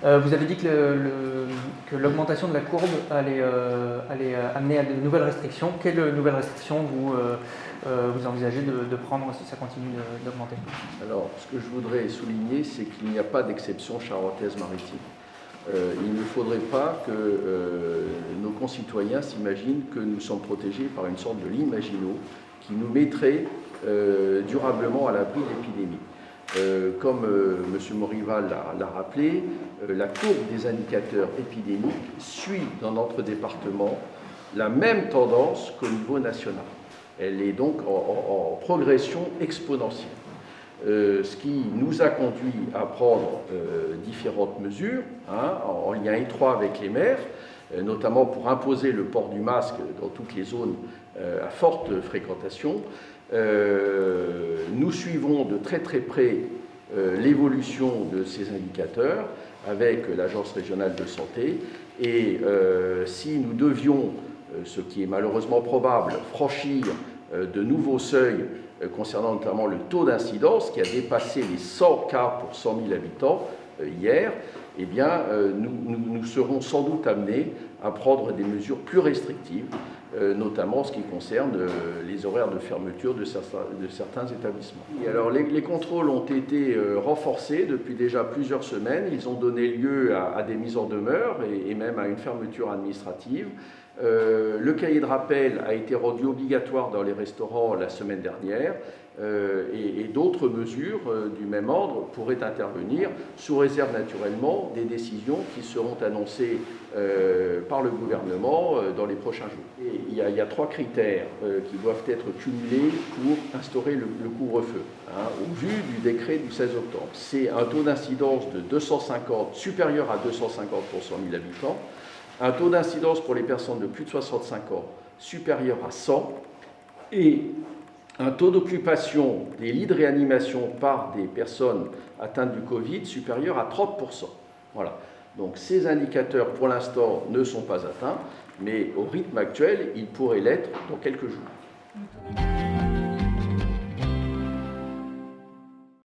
Vous avez dit que l'augmentation de la courbe allait amener à de nouvelles restrictions. Quelles nouvelles restrictions vous envisagez de prendre si ça continue d'augmenter? Alors, ce que je voudrais souligner, c'est qu'il n'y a pas d'exception charentaise-maritime. Il ne faudrait pas que nos concitoyens s'imaginent que nous sommes protégés par une sorte de ligne Maginot qui nous mettrait durablement à l'abri de l'épidémie. Comme M. Morival l'a rappelé, la courbe des indicateurs épidémiques suit dans notre département la même tendance qu'au niveau national. Elle est donc en progression exponentielle. Ce qui nous a conduit à prendre différentes mesures, en lien étroit avec les maires, notamment pour imposer le port du masque dans toutes les zones à forte fréquentation. Nous suivons de très très près l'évolution de ces indicateurs avec l'Agence régionale de santé et si nous devions, ce qui est malheureusement probable, franchir de nouveaux seuils concernant notamment le taux d'incidence qui a dépassé les 100 cas pour 100 000 habitants hier, eh bien, nous serons sans doute amenés à prendre des mesures plus restrictives, notamment en ce qui concerne les horaires de fermeture de certains établissements. Et alors, les contrôles ont été renforcés depuis déjà plusieurs semaines. Ils ont donné lieu à des mises en demeure et même à une fermeture administrative. Le cahier de rappel a été rendu obligatoire dans les restaurants la semaine dernière et d'autres mesures du même ordre pourraient intervenir, sous réserve naturellement des décisions qui seront annoncées par le gouvernement dans les prochains jours. Et il y a 3 critères qui doivent être cumulés pour instaurer le couvre-feu, au vu du décret du 16 octobre. C'est un taux d'incidence de 250, supérieur à 250 pour 100 000 habitants, un taux d'incidence pour les personnes de plus de 65 ans supérieur à 100 et un taux d'occupation des lits de réanimation par des personnes atteintes du Covid supérieur à 30%. Voilà. Donc ces indicateurs, pour l'instant, ne sont pas atteints, mais au rythme actuel, ils pourraient l'être dans quelques jours.